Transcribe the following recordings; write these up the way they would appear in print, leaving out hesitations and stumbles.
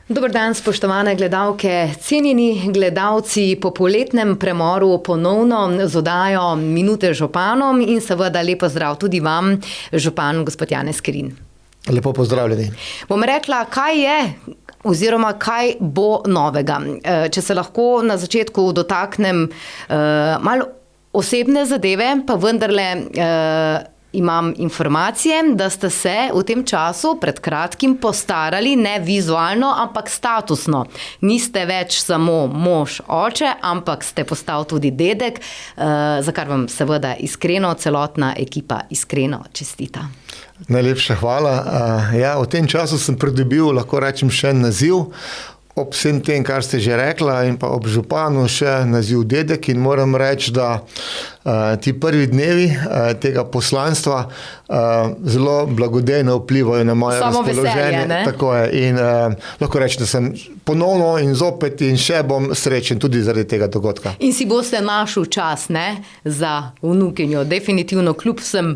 Dober dan, spoštovane gledalke, cenjeni gledalci, po poletnem premoru ponovno z oddajo Minute z županom in seveda lepo zdrav tudi vam, župan gospod Janez Kerin. Lepo pozdravljeni. Bom rekla, kaj je oziroma kaj bo novega. Če se lahko na začetku dotaknem malo osebne zadeve, pa vendarle imam informacije, da ste se v tem času pred kratkim postarali ne vizualno, ampak statusno. Niste več samo mož, oče, ampak ste postal tudi dedek, za kar vam seveda iskreno, celotna ekipa iskreno čestita. Najlepša hvala. V tem času sem pridobil, lahko rečem, še en naziv. Ob vsem tem, kar ste že rekla, in pa ob županu še naziv dedek, in moram reči, da ti prvi dnevi tega poslanstva zelo blagodejno vplivajo na moje razpoloženje. Tako je. In lahko rečem, da sem ponovno in zopet in še bom srečen tudi zaradi tega dogodka. In si boste našel čas, ne, za vnukinjo, definitivno kljub vsem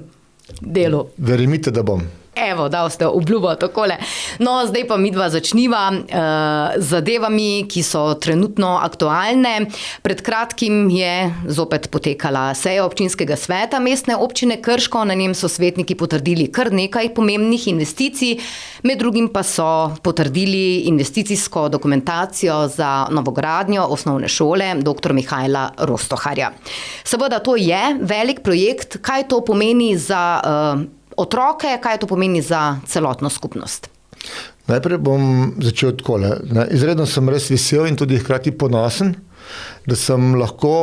delu. Verjemite, da bom. Evo, dal ste obljubo takole. No, zdaj pa midva začniva zadevami, ki so trenutno aktualne. Pred kratkim je zopet potekala seja občinskega sveta Mestne občine Krško, na njem so svetniki potrdili kar nekaj pomembnih investicij, med drugim pa so potrdili investicijsko dokumentacijo za novogradnjo osnovne šole dr. Mihajla Rostoharja. Seveda to je velik projekt, kaj to pomeni za otroke, kaj to pomeni za celotno skupnost? Najprej bom začel takole. Izredno sem res vesel in tudi hkrati ponosen, da sem lahko,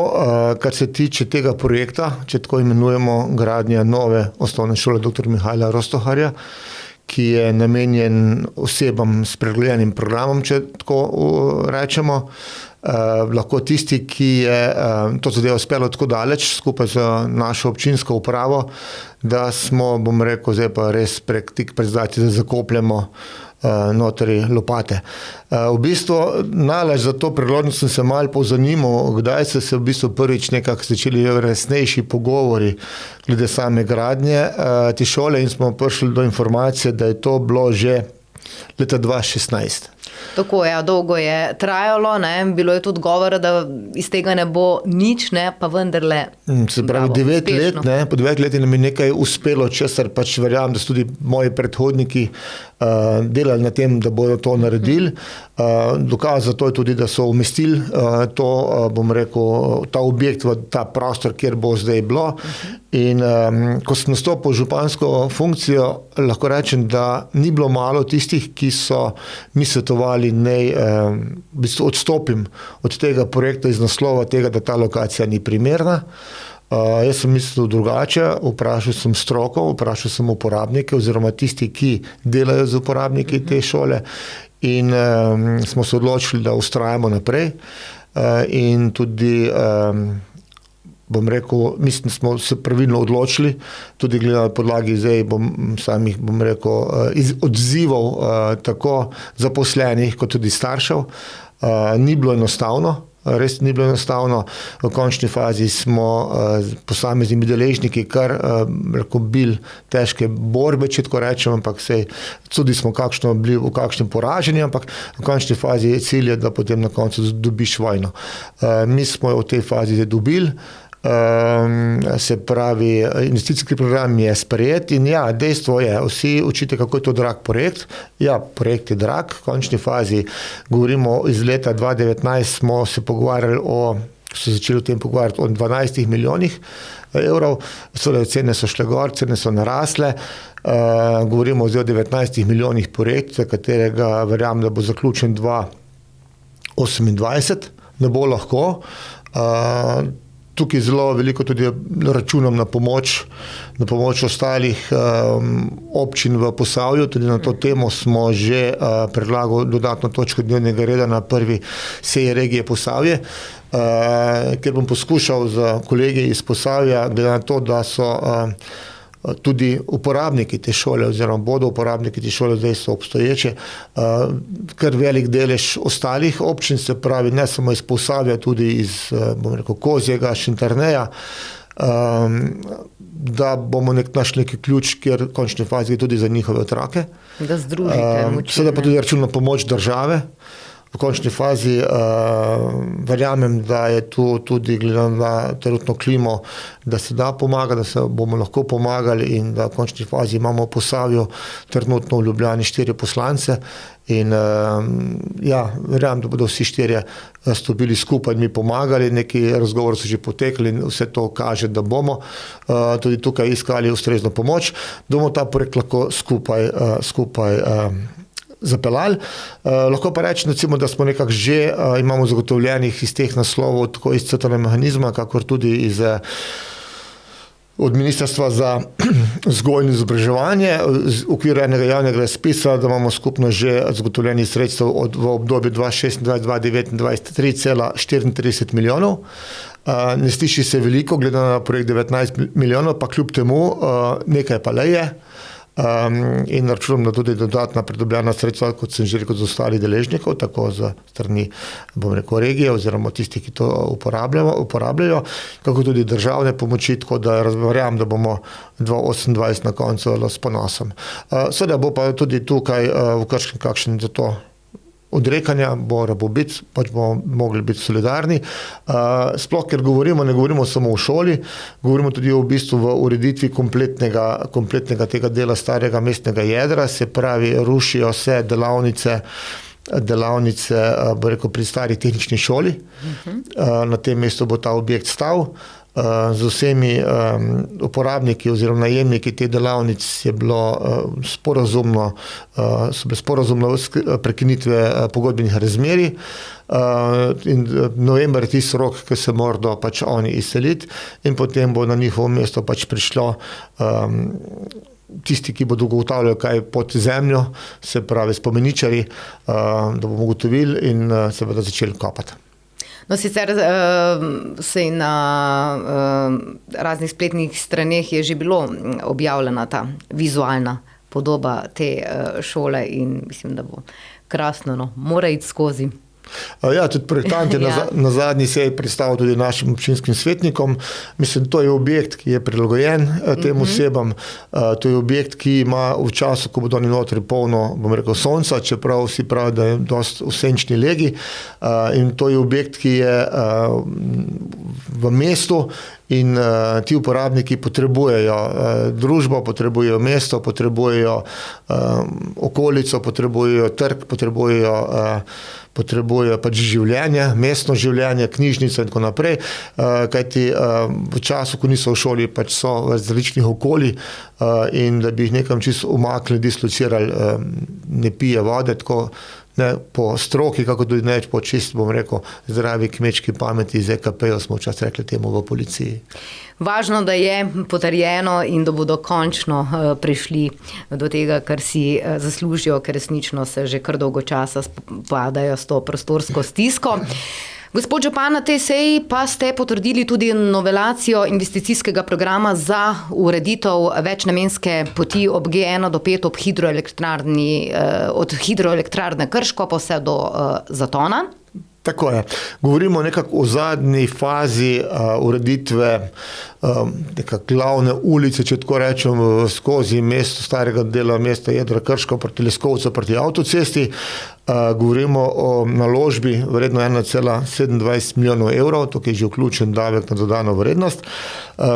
kar se tiče tega projekta, če tako imenujemo gradnja nove osnovne šole dr. Mihajla Rostoharja, ki je namenjen osebam s pregljenim programom, če tako rečemo, lahko tisti, ki je to zadevo speljal tako daleč skupaj z našo občinsko upravo, da smo, bom rekel, zdaj pa res tik pred zdajci, da zakopljamo notri lopate. V bistvu, nalaž za to priložnost sem se malo pozanimal, kdaj so se v bistvu prvič nekako začeli resnejši pogovori glede same gradnje te šole in smo prišli do informacije, da je to bilo že leta 2016. Tako je, dolgo je trajalo, ne? Bilo je tudi govora, da iz tega ne bo nič, ne? Pa vendarle. Se pravi, 9 let, ne? Po 9 letih nam je nekaj uspelo, česar pač verjamem, da so tudi moji predhodniki delali na tem, da bodo to naredili. Dokaz za to je tudi, da so umestili to, bom rekel, ta objekt v ta prostor, kjer bo zdaj bilo. In ko sem nastopil župansko funkcijo, lahko rečem, da ni bilo malo tistih, ki so mi svetovali, naj odstopim od tega projekta iz naslova tega, da ta lokacija ni primerna. Jaz sem mislil drugače, vprašal sem stroko, vprašal sem uporabnike oziroma tisti, ki delajo z uporabniki te šole in smo se odločili, da ustrajamo naprej in tudi bom rekel, mislim, smo se pravilno odločili, tudi glede na podlagi zdaj samih, bom rekel, odzivov tako zaposlenih kot tudi staršev. Ni bilo enostavno, res ni bilo enostavno. V končni fazi smo posameznimi deležniki kar bili težke borbe, če tako rečem, ampak tudi smo bili v kakšnem poraženju, ampak v končni fazi je cilj, da potem na koncu dobiš vojno. Mi smo v tej fazi zdaj dobili. Se pravi, investicijski program je sprejet in ja, dejstvo je, vsi učite, kako je to drag projekt. Ja, projekt je drag, v končni fazi govorimo iz leta 2019 smo se začeli o tem pogovarjati o 12 milijonih evrov, cene so šle gor, cene so narasle, govorimo zdaj o 19 milijonih projekt, za katerega verjamem, da bo zaključen 2028, ne bo lahko. Tukaj zelo veliko tudi računam na pomoč ostalih občin v Posavju. Tudi na to temo smo že predlagali dodatno točko dnevnega reda na prvi seji regije Posavje, kjer bom poskušal z kolegi iz Posavja, glede na to, da so tudi uporabniki te šole oziroma bodo uporabniki te šole, zdaj so obstoječe, kar velik delež ostalih občin, se pravi ne samo iz Posavja, tudi iz, bom rekel, Kozjega, Šentjerneja, da bomo našli neki ključ, kjer v končni fazi tudi za njihove otroke. Da združite moči. Seveda pa tudi računamo pomoč države. V končni fazi verjamem, da je tu tudi glede na trenutno klimo, da se da pomaga, da se bomo lahko pomagali in da v končni fazi imamo v Posavju trenutno v Ljubljani 4 poslance in verjamem, da bodo vsi 4 stopili skupaj in mi pomagali, neki razgovori so že potekali in vse to kaže, da bomo tudi tukaj iskali ustrezno pomoč, da bomo ta projekt lahko skupaj zapeljali. Lahko pa rečem, recimo, da smo nekako že imamo zagotovljenih iz teh naslovov, tako iz CTN mehanizma, kakor tudi od Ministrstva za vzgojo in izobraževanje v okviru enega javnega razpisa, da imamo skupno že zagotovljenih sredstev v obdobju 2026-2029 3,34 milijonov. Ne sliši se veliko, glede na projekt 19 milijonov, pa kljub temu nekaj pa le je. In računam, da tudi dodatna pridobljena sredstva, kot sem že rekel, z ostalih deležnikov, tako za strani, regije oziroma tisti, ki to uporabljajo, kako tudi državne pomoči, tako da verjamem, da bomo 2028 na koncu s ponosom. Seveda bo pa tudi tukaj v Krškem kakšen za to odrekanja, mora biti, pač bomo mogli biti solidarni. Sploh, ker ne govorimo samo o šoli, govorimo tudi v bistvu v ureditvi kompletnega tega dela starega mestnega jedra, se pravi, rušijo se delavnice pri stari tehnični šoli. Na tem mestu bo ta objekt stal. Z vsemi uporabniki oziroma najemniki te delavnic je bilo sporazumno prekinitve pogodbenih razmerij in november je tisti rok, ko se morajo pač oni izseliti in potem bo na njihovo mesto pač prišlo tisti, ki bodo ugotavljali, kaj je pod zemljo, se pravi spomeničarji, da bomo ugotovili in seveda začeli kopati. No, sicer se na raznih spletnih straneh je že bilo objavljena ta vizualna podoba te šole in mislim, da bo krasno, mora iti skozi. Ja, tudi projektant je na zadnji seji predstavil tudi našim občinskim svetnikom. Mislim, to je objekt, ki je prilagojen tem osebam. To je objekt, ki ima v času, ko bodo oni notri polno, sonca, čeprav vsi pravijo, da je dosti v senčni legi. In to je objekt, ki je v mestu in ti uporabniki potrebujejo družbo, potrebujejo mesto, potrebujejo okolico, potrebujejo trg, potrebujejo pač življenje, mestno življenje, knjižnice in tako naprej, kajti v času, ko niso v šoli, pač so v različnih okolij in da bi jih nekam čisto umaknili, dislocirali, ne pije vode, tako ne po stroki, kako tudi ne po čist, zdravi kmečki pameti iz EKP-jo smo včasih rekli temu v policiji. Važno, da je potrjeno in da bodo končno prišli do tega, kar si zaslužijo, ker resnično se že kar dolgo časa spopadajo s to prostorsko stisko. Gospod župan, na tej seji pa ste potrdili tudi novelacijo investicijskega programa za ureditev večnamenske poti ob G1 do 5 ob od hidroelektrarne Krško pa vse do Zatona. Tako je. Govorimo nekako o zadnji fazi ureditve nekako glavne ulice, če tako rečem, skozi mesto, starega dela mesta jedra Krško proti Leskovcu, proti avtocesti. Govorimo o naložbi vredno 1,27 milijonov evrov, tukaj je že vključen davek na dodano vrednost.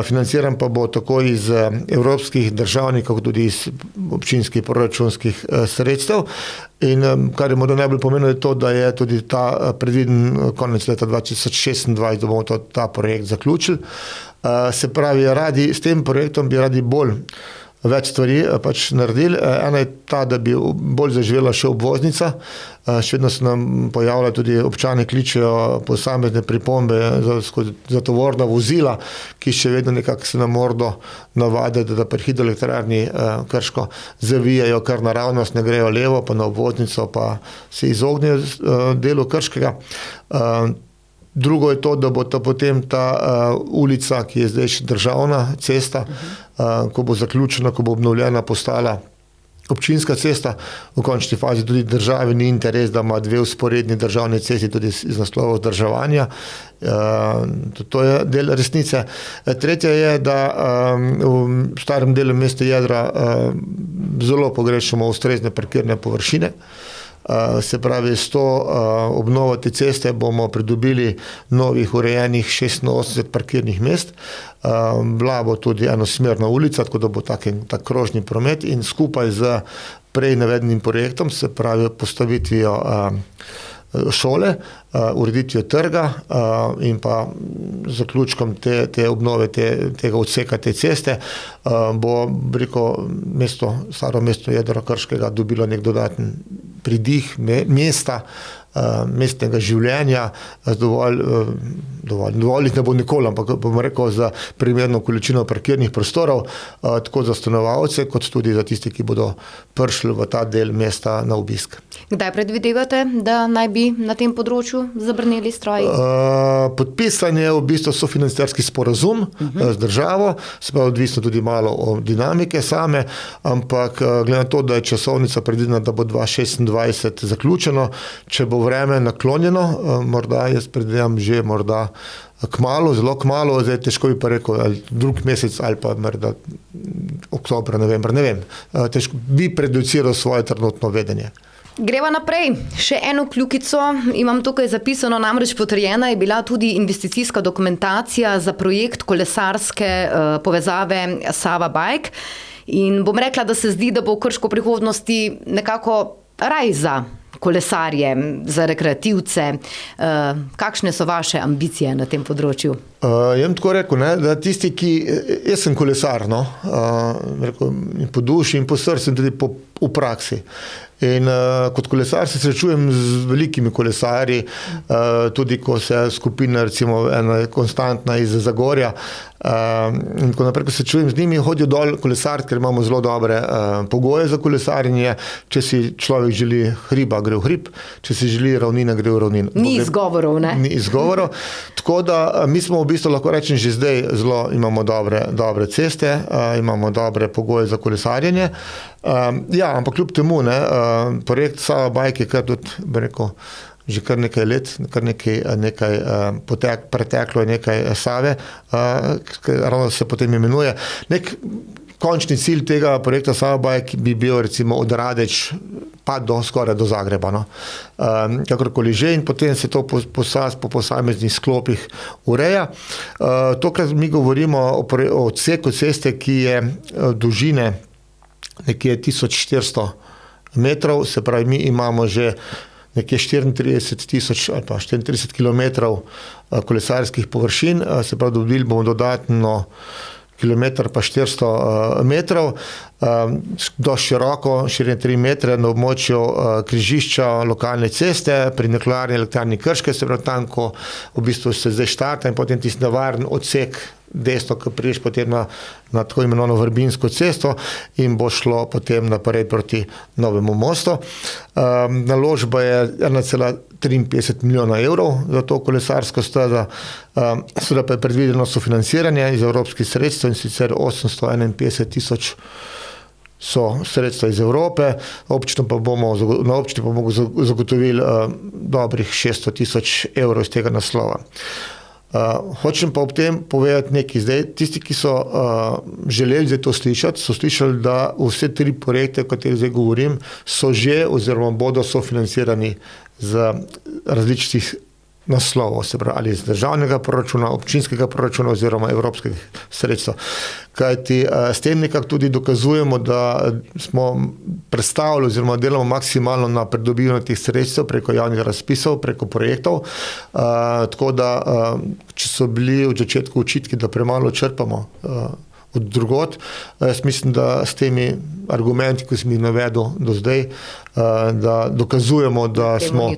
Financiran pa bo tako iz evropskih državnih, kot tudi iz občinskih proračunskih sredstev. In kar je morda najbolj pomembno, je to, da je tudi ta predviden konec leta 2026, da bomo ta projekt zaključili. Se pravi, s tem projektom bi radi več stvari pač naredili. Ena je ta, da bi bolj zaživela še obvoznica. Še vedno se nam pojavlja tudi občani, kličejo posamezne pripombe za tovorna vozila, ki še vedno nekako se nam mordo navade, da pri hidroelektrarni Krško zavijajo kar naravnost, ne grejo levo, pa na obvoznico, pa se izognejo delu Krškega. Drugo je to, da bo potem ta ulica, ki je zdaj še državna cesta, ko bo zaključena, ko bo obnovljena, postala občinska cesta, v končni fazi tudi državi ni interes, da ima dve vzporedni državni cesti tudi iz naslova vzdrževanja. To je del resnice. Tretje je, da v starem delu mesta jedra zelo pogrešamo ustrezne parkirne površine. Se pravi, s to obnovo te ceste bomo pridobili novih urejenih 86 parkirnih mest. Bila bo tudi enosmerna ulica, tako da bo tak krožni promet in skupaj z prej navedenim projektom, se pravi postavitvijo šole, ureditvijo trga in pa zaključkom te obnove tega odseka te ceste bo, rekel, staro mesto Jedra Krškega dobilo nek dodaten pridih mesta, mestnega življenja, dovolj jih ne bo nikoli, ampak bom rekel za primerno količino parkirnih prostorov, tako za stanovalce, kot tudi za tisti, ki bodo prišli v ta del mesta na obisk. Kdaj predvidevate, da naj bi na tem področju zabrneli stroji? Podpisan je v bistvu sofinancerski sporazum z državo, se pa odvisno tudi malo od dinamike same, ampak glede na to, da je časovnica predvidena, da bo 2026 zaključeno, če bo vreme naklonjeno, morda jaz predvidevam že morda kmalu, zelo kmalu, zdaj težko bi pa rekel, ali drug mesec ali pa morda oktobra, novembra, ne vem. Težko bi predociral svoje trenutno vedenje. Greva naprej. Še eno kljukico imam tukaj zapisano, namreč potrjena je bila tudi investicijska dokumentacija za projekt kolesarske povezave Sava Bike. In bom rekla, da se zdi, da bo Krško v prihodnosti nekako raj za kolesarje, za rekreativce. Kakšne so vaše ambicije na tem področju? Jaz tako rekel, da tisti, jaz sem kolesar, in po duši in po srcu in tudi v praksi. In kot kolesar se srečujem z velikimi kolesarji, tudi ko se skupina, recimo ena je konstantna iz Zagorja, in ko naprej, ko se srečujem z njimi, hodijo dol kolesariti, ker imamo zelo dobre pogoje za kolesarjenje. Če si človek želi hriba, gre v hrib, če si želi ravnina, gre v ravnino. Ni izgovorov, ne? Ni izgovorov. Tako da mi smo v bistvu, lahko rečem, že zdaj imamo dobre ceste, imamo dobre pogoje za kolesarjenje. Ampak kljub temu, projekt Sava Bike je kar tudi, bi rekel, že kar nekaj let, kar nekaj preteklo je nekaj Save, ravno se potem imenuje. Nek končni cilj tega projekta Sava Bike bi bil recimo od Radeč pa skoraj do Zagreba. Kakorkoli že, in potem se to po posameznih sklopih ureja. Tokrat mi govorimo o odseku ceste, ki je dolžine nekje 1400 metrov, se pravi, mi imamo že nekje 34 ali pa 34 kilometrov kolesarskih površin, se pravi, dobili bomo dodatno kilometr pa 400 metrov, dosti široko, širine 3 metre na območju križišča lokalne ceste pri Nuklearni elektrarni Krške, se pravi, tam, ko v bistvu se zdaj štarta in potem tisti nevaren odsek desno, ko priješ potem na tako imenovano Vrbinsko cesto in bo šlo potem naprej proti Novemu mostu. Naložba je 1,53 milijona evrov za to kolesarsko stezo, seveda pa je predvideno sofinanciranje iz evropskih sredstev, in sicer 851 tisoč so sredstva iz Evrope, na občini pa bomo zagotovili dobrih 600 tisoč evrov iz tega naslova. Hočem pa ob tem povedati nekaj. Zdaj, tisti, ki so želeli zdaj to slišati, so slišali, da vse 3 projekte, o katerih zdaj govorim, so že oziroma bodo sofinancirani z različnih naslovov, se pravi, ali iz državnega proračuna, občinskega proračuna oziroma evropskih sredstev. Kajti s tem nekako tudi dokazujemo, da smo predstavili oziroma delamo maksimalno na pridobivanju teh sredstev preko javnih razpisov, preko projektov. Tako da, če so bili v začetku očitki, da premalo črpamo od drugod, jaz mislim, da s temi argumenti, ki sem jih navedel do zdaj, da dokazujemo, da smo,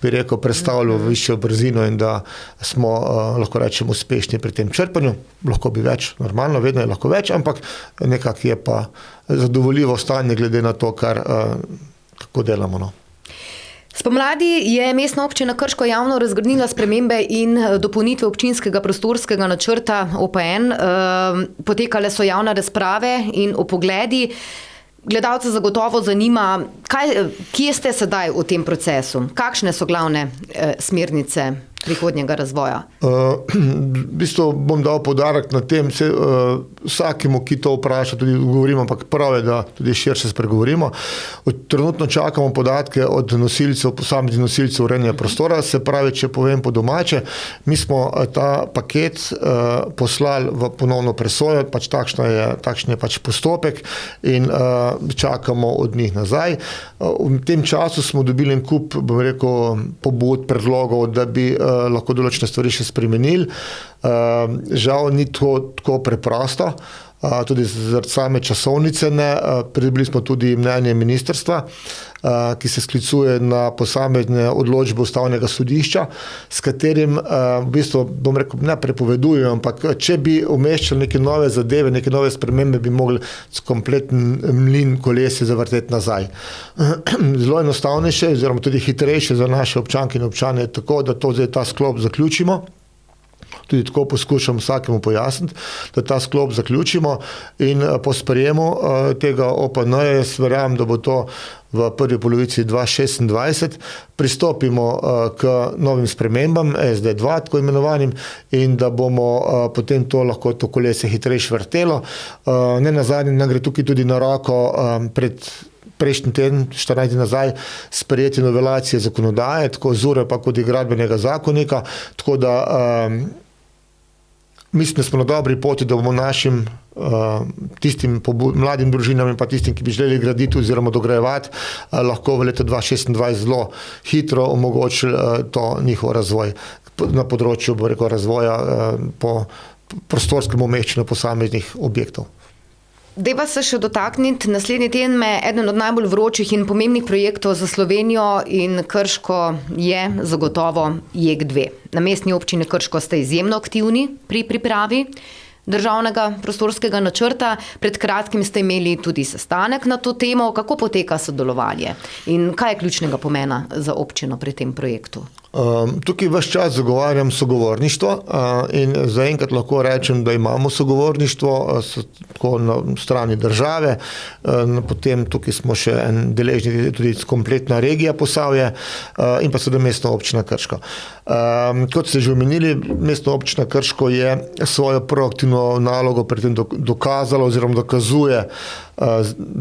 bi rekel, predstavili višjo brzino in da smo, lahko rečemo, uspešni pri tem črpanju. Lahko bi več, normalno, vedno je lahko več, ampak nekako je pa zadovoljivo stanje glede na to, kako delamo. Spomladi je Mestna občina Krško javno razgrnila spremembe in dopolnitve občinskega prostorskega načrta OPN. Potekale so javne razprave in vpogledi. Gledalce zagotovo zanima, kje ste sedaj v tem procesu? Kakšne so glavne smernice prihodnjega razvoja? V bistvu bom dal poudarek na tem, vsakemu, ki to vpraša, tudi govorimo, ampak prav je, da tudi širše spregovorimo. Trenutno čakamo podatke od nosilcev, posameznih nosilcev urejanja prostora, se pravi, če povem po domače, mi smo ta paket poslali v ponovno presojo, pač takšen je pač postopek in čakamo od njih nazaj. V tem času smo dobili en kup, bom rekel, pobud, predlogov, da bi lahko določene stvari še spremenili. Žal ni to tako preprosto, tudi zaradi same časovnice ne. Pridobili smo tudi mnenje ministrstva, ki se sklicuje na posamezne odločbe Ustavnega sodišča, s katerim v bistvu, bom rekel, ne prepovedujejo, ampak če bi umeščali neke nove zadeve, neke nove spremembe, bi mogli kompleten mlin kolesje zavrteti nazaj. Zelo enostavnejše, oziroma tudi hitrejše za naše občanke in občane je tako, da to zdaj ta sklop zaključimo. Tudi tako poskušam vsakemu pojasniti, da ta sklop zaključimo in po sprejemu tega OPN, jaz verjamem, da bo to v prvi polovici 2026, pristopimo k novim spremembam, SD2, tako imenovanim, in da bomo potem to lahko to kolesje hitrejše vrtelo. Ne nazadnje nam gre tukaj tudi na roko prejšnji teden, 14 dni nazaj, sprejetje novelacije zakonodaje, tako ZURE pa kot i gradbenega zakonika, tako da mislim, da smo na dobri poti, da bomo našim tistim mladim družinam in pa tistim, ki bi želeli graditi oziroma dograjevati, lahko v letu 2026 zelo hitro omogočili to njihov razvoj na področju, bo rekel, razvoja po prostorskem umeščanju posameznih objektov. Dejva se še dotakniti, naslednji teden me eden od najbolj vročih in pomembnih projektov za Slovenijo in Krško je zagotovo JEK2. Na mestni občini Krško ste izjemno aktivni pri pripravi državnega prostorskega načrta. Pred kratkim ste imeli tudi sestanek na to temo. Kako poteka sodelovanje in kaj je ključnega pomena za občino pri tem projektu? Tukaj ves čas zagovarjam sogovorništvo in zaenkrat lahko rečem, da imamo sogovorništvo tako na strani države, potem tukaj smo še en deležni tudi kompletna regija Posavje in pa seveda mestna občina Krško. Kot ste že omenili, mestna občina Krško je svojo proaktivno nalogo pri tem dokazala oziroma dokazuje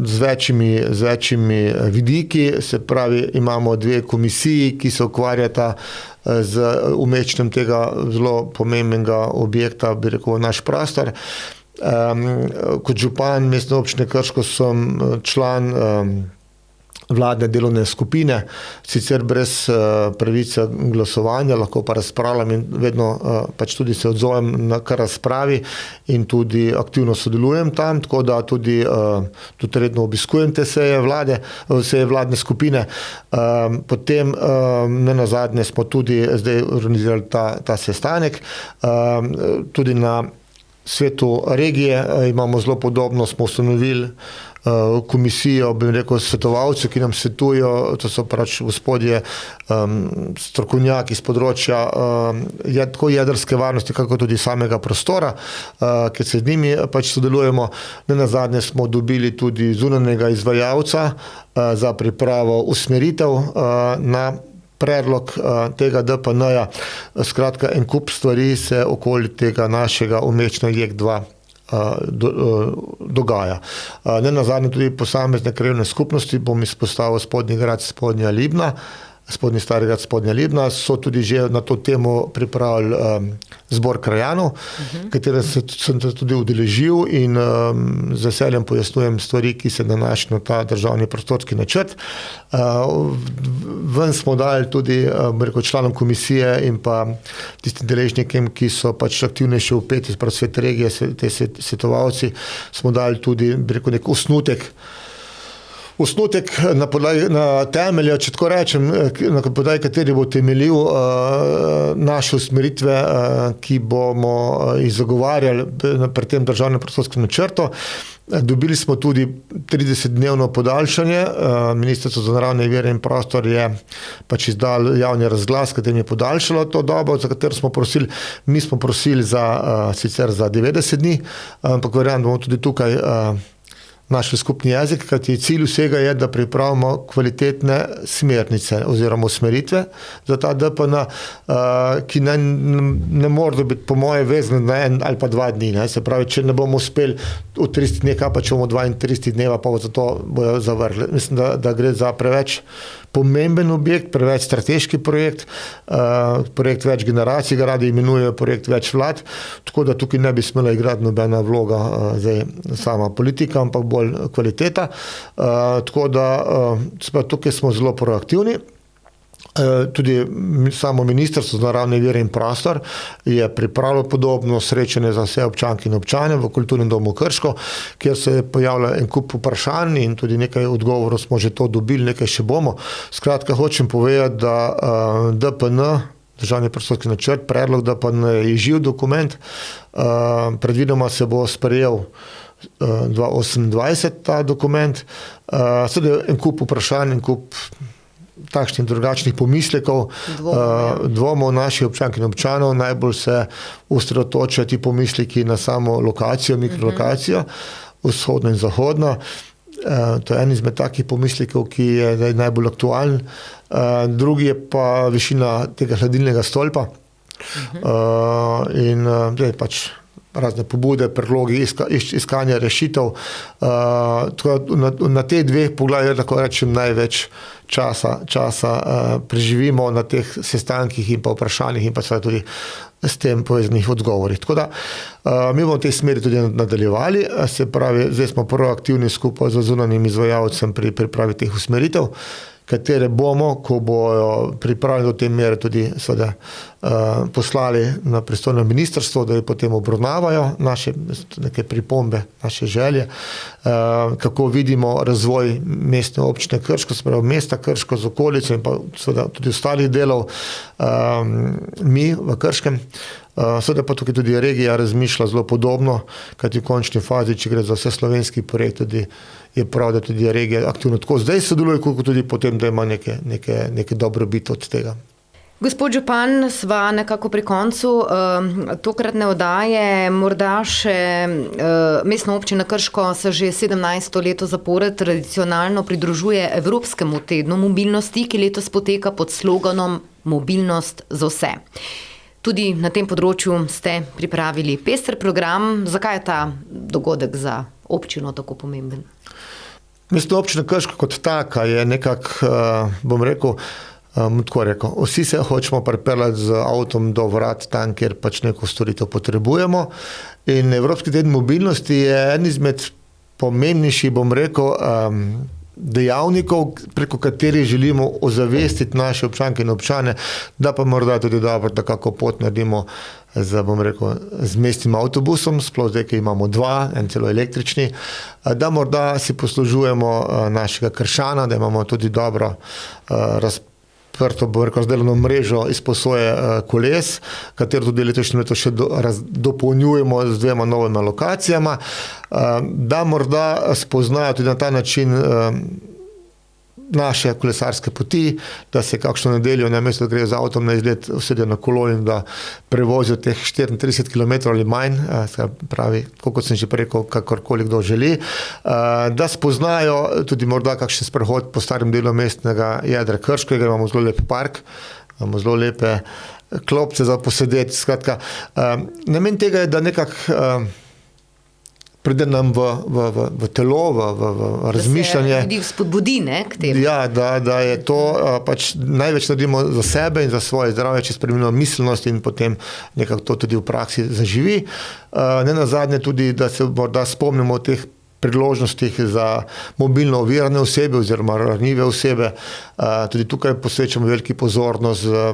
z večjimi vidiki, se pravi, imamo dve komisiji, ki se ukvarjata z umeščanjem tega zelo pomembnega objekta, bi rekel, naš prostor. Kot župan mestne občine Krško sem član vladne delovne skupine, sicer brez pravice glasovanja, lahko pa razpravljam in vedno pač tudi se odzovem na kar razpravi in tudi aktivno sodelujem tam, tako da tudi redno obiskujem te seje vladne skupine. Potem nenazadnje smo tudi zdaj organizirali ta sestanek, tudi na svetu regije imamo zelo podobno, smo ustanovili komisijo, bi rekel, svetovalcev, ki nam svetujo, to so pač gospodje strokovnjaki z področja tako jedrske varnosti, kako tudi samega prostora, ker se z njimi pač sodelujemo. Nenazadnje smo dobili tudi zunanjega izvajalca za pripravo usmeritev na predlog tega DPN-ja. Skratka, en kup stvari se okoli tega našega umeščanja JEK2 dogaja. Nenazadnje tudi posamezne krajevne skupnosti, bom izpostavil Spodnji grad, Spodnja Libna, Spodnji Stari grad, Spodnja Libna, so tudi že na to temo pripravili zbor krajanov, katere sem tudi udeležil in z veseljem pojasnjujem stvari, ki se nanašajo na ta državni prostorski načrt. Ven smo dali tudi članom komisije in pa tistim deležnikom, ki so pač aktivnejši vpeti, prav svet regije, te svetovalci, smo dali tudi nek osnutek na temelju, če tako rečem, na podlagi kateri bo temeljil naše usmeritve, ki bomo jih zagovarjali pri tem državnem prostorskem načrtu. Dobili smo tudi 30-dnevno podaljšanje. Ministrstvo za naravne vire in prostor je pač izdalo javni razglas, katerim je podaljšalo to dobo, za katero smo prosili. Mi smo prosili sicer za 90 dni, ampak verjamem, da bomo tudi tukaj našli skupni jezik, kajti cilj vsega je, da pripravimo kvalitetne smernice oziroma usmeritve za ta DPN, ki ne more biti po moje vezane na 1 ali pa 2 dni. Ne. Se pravi, če ne bomo uspeli v 30 dneh, pa če bomo 32 dneva, pa zato bojo zavrli. Mislim, da gre za preveč pomemben objekt, preveč strateški projekt, projekt več generacij, ga radi imenujejo projekt več vlad, tako da tukaj ne bi smela igrati nobena vloga zdaj sama politika, ampak bolj kvaliteta. Tako da tukaj smo zelo proaktivni. Tudi samo Ministrstvo za naravne vire in prostor je pripravilo podobno srečanje za vse občanke in občane v Kulturnem domu Krško, kjer se je pojavila en kup vprašanj in tudi nekaj odgovorov smo že to dobili, nekaj še bomo. Skratka, hočem povedati, da DPN, državni prostorski načrt, predlog DPN je živ dokument, predvidoma se bo sprejel 2028 ta dokument, sedaj en kup vprašanj, en kup takšnih drugačnih pomislekov, dvomov naših občank in občanov, najbolj se osredotočajo ti pomisleki na samo lokacijo, mikrolokacijo, vzhodno in zahodno. To je en izmed takih pomislekov, ki je najbolj aktualen. Drugi je pa višina tega hladilnega stolpa. In pač razne pobude, predlogi, iskanja rešitev. Na teh dveh poglavjih, lahko rečem, največ časa preživimo na teh sestankih in pa vprašanjih in pa seveda tudi s tem povezanih odgovorih. Tako da mi bomo v tej smeri tudi nadaljevali, se pravi, zdaj smo proaktivni skupaj z zunanjim izvajalcem pri pripravi teh usmeritev, katere bomo, ko bojo pripravljeni do te mere, tudi seveda poslali na pristojno ministrstvo, da jo potem obravnavajo naše neke pripombe, naše želje, kako vidimo razvoj mestne občine Krško, se pravi mesta Krško z okolico in pa seveda tudi ostalih delov, mi v Krškem. Seveda pa tukaj tudi regija razmišlja zelo podobno, kajti v končni fazi, če gre za vse slovenski projekt, tudi je prav, da tudi regija aktivno tako zdaj sodeluje, kot tudi potem, da ima neke dobrobit od tega. Gospod župan, sva nekako pri koncu tokratne oddaje. Morda še Mestna občina Krško se že 17. leto zapored tradicionalno pridružuje Evropskemu tednu mobilnosti, ki letos poteka pod sloganom Mobilnost za vse. Tudi na tem področju ste pripravili pester program. Zakaj je ta dogodek za občino tako pomemben? Mestna občina Krško kot taka je nekako, bom rekel, vsi se hočemo pripeljati z avtom do vrat tam, kjer pač neko storitev potrebujemo. In Evropski teden mobilnosti je en izmed pomembnejših, bom rekel, dejavnikov, preko katerih želimo ozavestiti naše občanke in občane, da pa morda tudi dobro, da kako pot naredimo z mestnim avtobusom, sploh zdaj, ki imamo 2, en celo električni, da morda si poslužujemo našega Kršana, da imamo tudi dobro razdeljeno mrežo izposoje koles, katero tudi letošnje leto še dopolnjujemo z 2 novimi lokacijama, da morda spoznajo tudi na ta način naše kolesarske poti, da se kakšno nedeljo, namesto da grejo z avtom na izlet, usedijo na kolo in da prevozijo teh 34 km ali manj, pravi, kot sem že rekel, kakorkoli kdo želi, da spoznajo tudi morda kakšen sprehod po starem delu mestnega jedra Krškega, imamo zelo lep park, imamo zelo lepe klopce za posedeti, skratka. Namen tega je, da nekako pride nam v telo, v razmišljanje. Da se ljudi spodbudi, ne, k temu. Ja, da je to, pač največ naredimo za sebe in za svoje zdravje, če spremenimo miselnost in potem nekako to tudi v praksi zaživi. Ne nazadnje tudi, da se morda spomnimo teh priložnostih za mobilno ovirane osebe oziroma ranljive osebe. Tudi tukaj posvečamo veliki pozornost z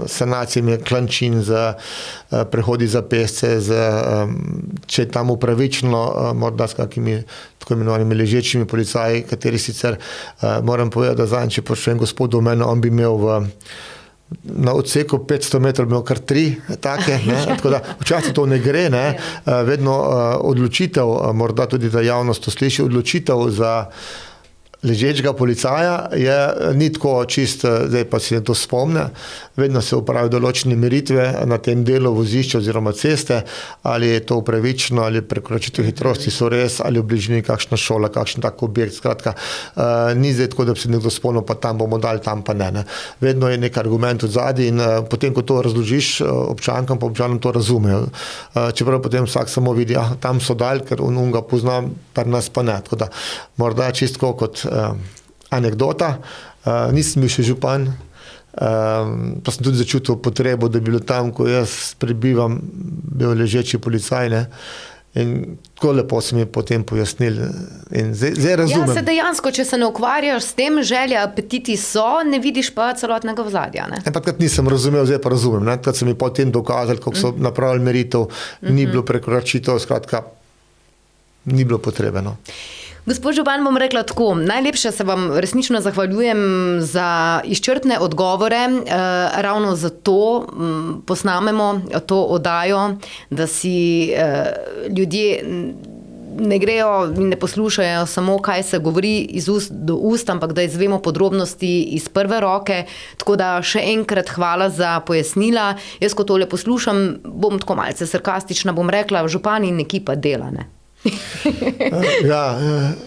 sanacijami klančin, z prehodi za pešce, če je tam upravičeno, morda s kakimi tako imenovanimi ležečimi policaji, kateri sicer moram povedati, da zadnjič, če prišel en gospod do mene, on bi imel na odseku 500 metrov imel kar 3 take, ne? Tako da včasih to ne gre, ne? Vedno odločitev, morda tudi da javnost to sliši, odločitev za ležečega policaja ni tako čisto, zdaj pa si to spomne, vedno se upravijo določene meritve na tem delu vozišča oziroma ceste, ali je to upravičeno, ali prekoračitev hitrosti so res, ali v bližini kakšna šola, kakšen tak objekt, skratka, ni zdaj tako, da bi se nekdo spomnil, pa tam bomo dali, tam pa ne. Vedno je nek argument od zadaj in potem, ko to razložiš občankam, pa občanom to razumejo. Čeprav potem vsak samo vidi, tam so dali, ker on ga pozna, pa nas pa ne. Tako da morda čisto kot anekdota. Nisem bil še župan, pa sem tudi začutil potrebo, da bi bilo tam, ko jaz prebivam, bil ležeči policaj, ne. In tako lepo so mi potem pojasnili in zdaj razumem. Ja, se dejansko, če se ne ukvarjaš s tem, želje, apetiti so, ne vidiš pa celotnega ozadja, ne? Takrat nisem razumel, zdaj pa razumem, ne. Takrat so mi potem dokazali, kako so napravili meritev, ni bilo prekoračitev, skratka, ni bilo potrebno. Gospod župan, bom rekla tako, najlepše se vam resnično zahvaljujem za izčrpne odgovore, ravno zato posnamemo to oddajo, da si ljudje ne grejo in ne poslušajo samo, kaj se govori iz ust do ust, ampak da izvemo podrobnosti iz prve roke, tako da še enkrat hvala za pojasnila. Jaz, ko tole poslušam, bom tako malce sarkastična, bom rekla, župan in ekipa dela, ne? Ja,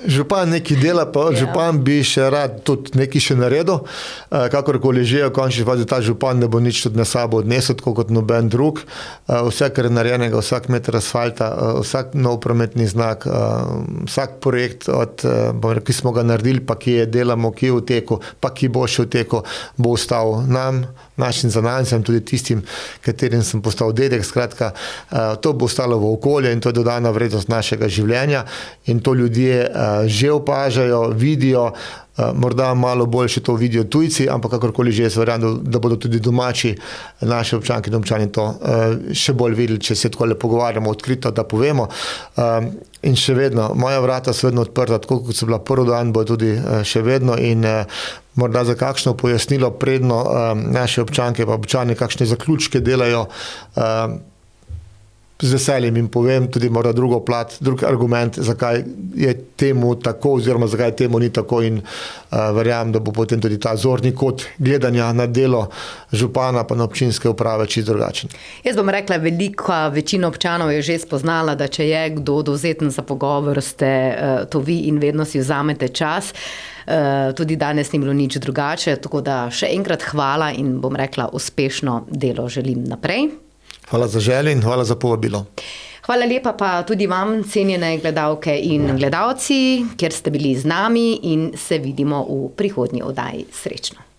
župan nekaj dela, pa župan bi še rad tudi nekaj še naredil, kakorkoli že, v končni fazi ta župan ne bo nič tudi na sabo odnesel, tako kot noben drug. Vse, kar je narejenega, vsak meter asfalta, vsak nov prometni znak, vsak projekt, ki smo ga naredili, pa ki je delamo, ki je v teku, pa ki bo še v teku, bo ostal nam, našim zanamcem, tudi tistim, katerim sem postal dedek, skratka, to bo ostalo v okolje in to je dodana vrednost našega življenja in to ljudje že opažajo, vidijo, morda malo bolj še to vidijo tujci, ampak kakorkoli že jaz verjamem, da bodo tudi domači, naši občanke in občani to še bolj videli, če se tako pogovarjamo odkrito, da povemo. In še vedno, moja vrata so vedno odprta, tako kot so bila prvi dan, bo tudi še vedno in morda za kakšno pojasnilo predno naše občanke pa občani kakšne zaključke delajo, z veseljem jim povem tudi morda drugo plat, drug argument, zakaj je temu tako oziroma zakaj temu ni tako in verjamem, da bo potem tudi ta zorni kot gledanja na delo župana pa na občinske uprave čisto drugačen. Jaz bom rekla, velika večina občanov je že spoznala, da če je kdo dovzeten za pogovor, ste to vi in vedno si vzamete čas. Tudi danes ni bilo nič drugače, tako da še enkrat hvala in bom rekla, uspešno delo želim naprej. Hvala za želje in hvala za povabilo. Hvala lepa pa tudi vam, cenjene gledalke in gledalci, kjer ste bili z nami in se vidimo v prihodnji oddaji. Srečno.